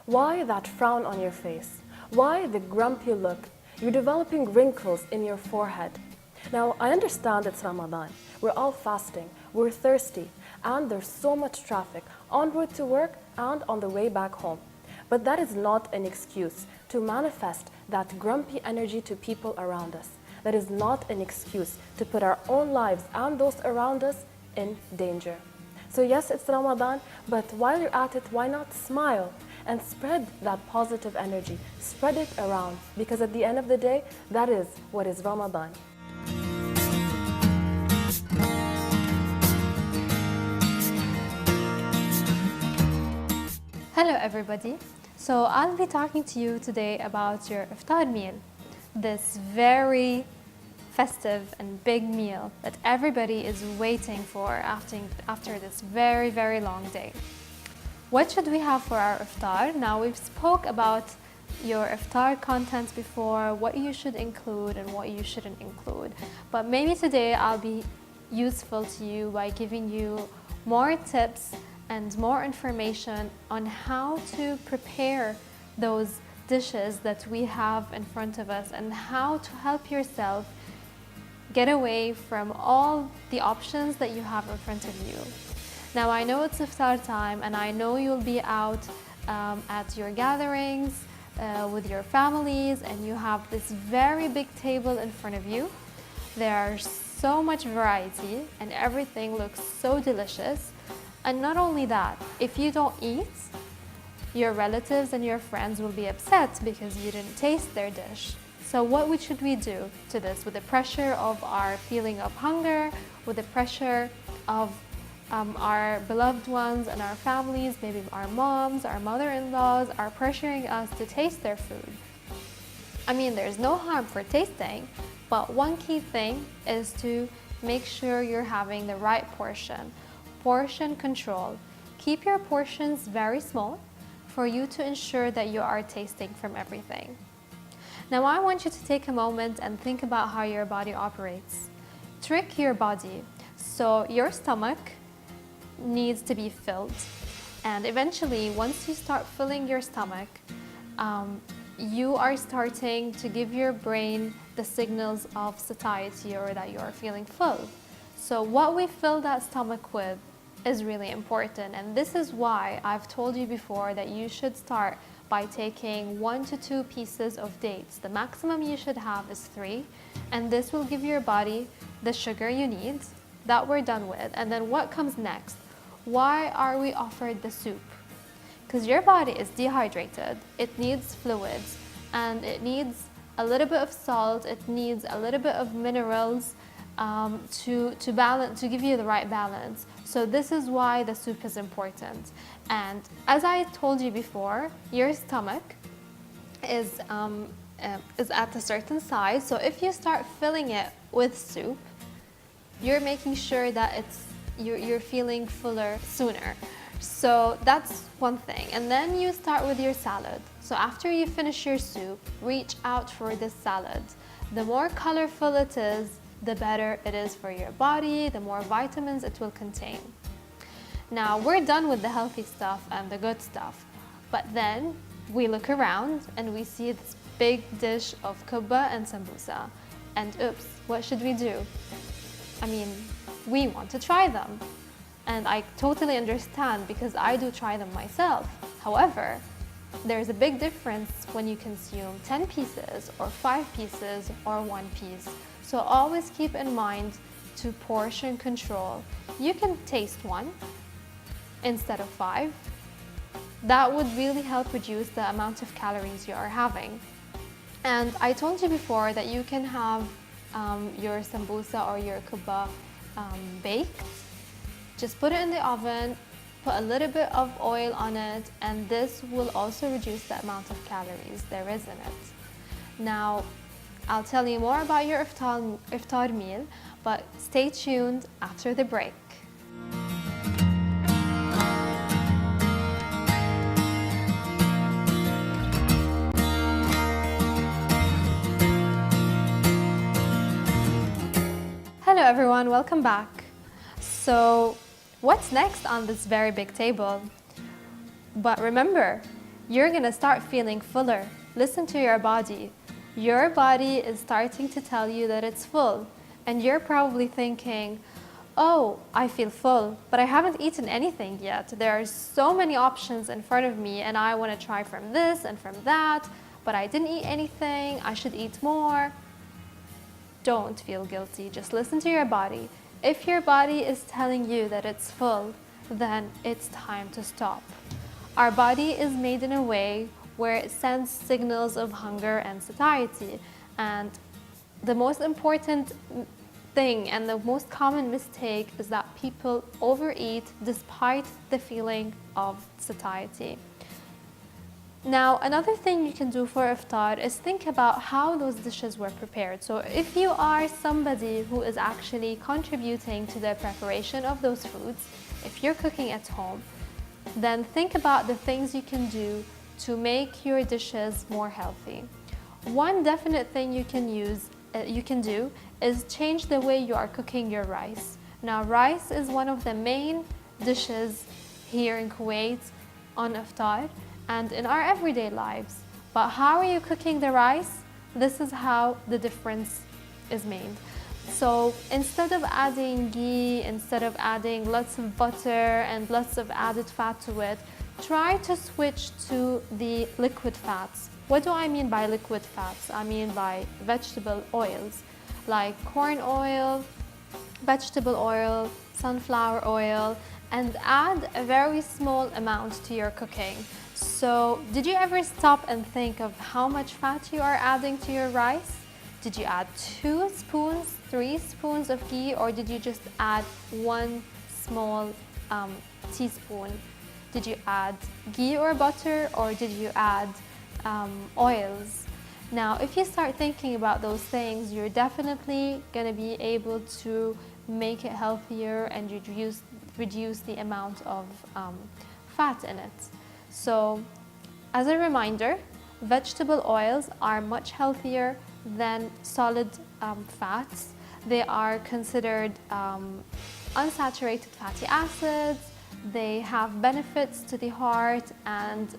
Why that frown on your face? Why the grumpy look? You're developing wrinkles in your forehead. Now, I understand it's Ramadan. We're all fasting, we're thirsty, and there's so much traffic en route to work and on the way back home. But that is not an excuse to manifest that grumpy energy to people around us. That is not an excuse to put our own lives and those around us in danger. So yes, it's Ramadan, but while you're at it, why not smile and spread that positive energy? Spread it around, because at the end of the day, that is what is Ramadan. Hello everybody. So I'll be talking to you today about your iftar meal, this very festive and big meal that everybody is waiting for after this very, very long day. What should we have for our iftar? Now, we've spoke about your iftar contents before, what you should include and what you shouldn't include. But maybe today I'll be useful to you by giving you more tips and more information on how to prepare those dishes that we have in front of us and how to help yourself get away from all the options that you have in front of you. Now, I know it's iftar time and I know you'll be out at your gatherings with your families and you have this very big table in front of you. There's so much variety and everything looks so delicious. And not only that, if you don't eat, your relatives and your friends will be upset because you didn't taste their dish. So what should we do to this? With the pressure of our feeling of hunger, with the pressure of our beloved ones and our families, maybe our moms, our mother-in-laws are pressuring us to taste their food. I mean, there's no harm for tasting, but one key thing is to make sure you're having the right portion. Portion control. Keep your portions very small for you to ensure that you are tasting from everything. Now, I want you to take a moment and think about how your body operates. Trick your body. So your stomach needs to be filled. And eventually, once you start filling your stomach, you are starting to give your brain the signals of satiety or that you are feeling full. So what we fill that stomach with is really important. And this is why I've told you before that you should start by taking 1 to 2 pieces of dates. The maximum you should have is 3. And this will give your body the sugar you need. That we're done with. And then what comes next? Why are we offered the soup? Because your body is dehydrated, it needs fluids, and it needs a little bit of salt, it needs a little bit of minerals to give you the right balance. So this is why the soup is important. And as I told you before, your stomach is at a certain size. So if you start filling it with soup, you're making sure that you're feeling fuller sooner. So that's one thing. And then you start with your salad. So after you finish your soup, reach out for this salad. The more colorful it is, the better it is for your body, the more vitamins it will contain. Now, we're done with the healthy stuff and the good stuff. But then we look around and we see this big dish of kubba and sambusa. And oops, what should we do? I mean, we want to try them. And I totally understand because I do try them myself. However, there's a big difference when you consume 10 pieces or 5 pieces or 1 piece. So always keep in mind to portion control. You can taste 1 instead of 5. That would really help reduce the amount of calories you are having. And I told you before that you can have your sambusa or your kubba baked. Just put it in the oven put a little bit of oil on it, and this will also reduce the amount of calories there is in it. Now, I'll tell you more about your iftar meal, but stay tuned after the break. Hello everyone, welcome back. So, what's next on this very big table? But remember, you're gonna start feeling fuller. Listen to your body. Your body is starting to tell you that it's full, and you're probably thinking, oh, I feel full, but I haven't eaten anything yet. There are so many options in front of me, and I wanna try from this and from that, but I didn't eat anything, I should eat more. Don't feel guilty, just listen to your body. If your body is telling you that it's full, then it's time to stop. Our body is made in a way where it sends signals of hunger and satiety. And the most important thing and the most common mistake is that people overeat despite the feeling of satiety. Now, another thing you can do for iftar is think about how those dishes were prepared. So if you are somebody who is actually contributing to the preparation of those foods, if you're cooking at home, then think about the things you can do to make your dishes more healthy. One definite thing you can do is change the way you are cooking your rice. Now, rice is one of the main dishes here in Kuwait on iftar and in our everyday lives. But how are you cooking the rice? This is how the difference is made. So instead of adding ghee, instead of adding lots of butter and lots of added fat to it, try to switch to the liquid fats. What do I mean by liquid fats? I mean by vegetable oils, like corn oil, vegetable oil, sunflower oil, and add a very small amount to your cooking. So, did you ever stop and think of how much fat you are adding to your rice? Did you add 2 spoons, 3 spoons of ghee, or did you just add 1 small teaspoon? Did you add ghee or butter, or did you add oils? Now, if you start thinking about those things, you're definitely going to be able to make it healthier and reduce the amount of fat in it. So, as a reminder, vegetable oils are much healthier than solid fats. They are considered unsaturated fatty acids. They have benefits to the heart, and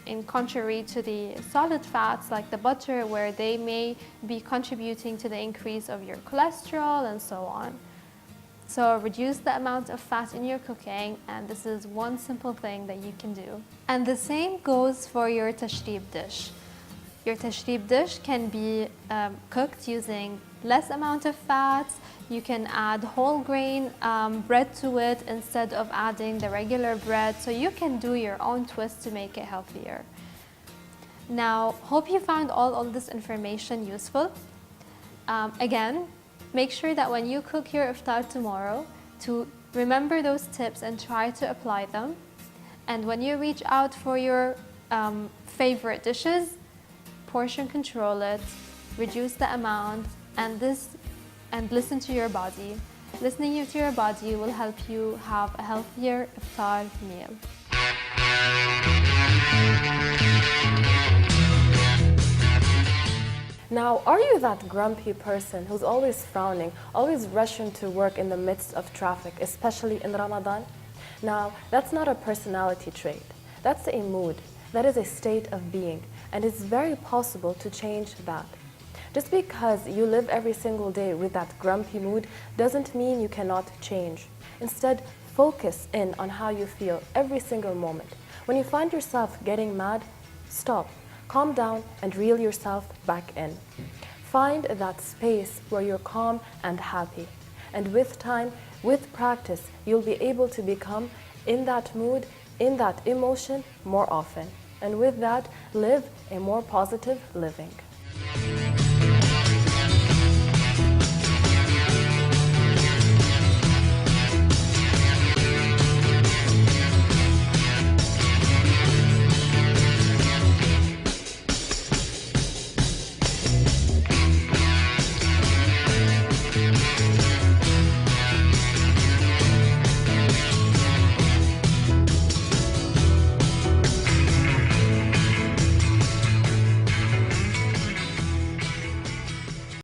in contrary to the solid fats like the butter, where they may be contributing to the increase of your cholesterol and so on. So reduce the amount of fat in your cooking, and this is one simple thing that you can do. And the same goes for your tashrib dish. Your tashrib dish can be cooked using less amount of fats. You can add whole grain bread to it instead of adding the regular bread, so you can do your own twist to make it healthier. Now, hope you found all this information useful. Again, make sure that when you cook your iftar tomorrow, to remember those tips and try to apply them. And when you reach out for your favorite dishes, portion control it, reduce the amount, and listen to your body. Listening to your body will help you have a healthier iftar meal. Now, are you that grumpy person who's always frowning, always rushing to work in the midst of traffic, especially in Ramadan? Now, that's not a personality trait. That's a mood. That is a state of being, and it's very possible to change that. Just because you live every single day with that grumpy mood doesn't mean you cannot change. Instead, focus in on how you feel every single moment. When you find yourself getting mad, stop. Calm down and reel yourself back in. Find that space where you're calm and happy. And with time, with practice, you'll be able to become in that mood, in that emotion more often. And with that, live a more positive living.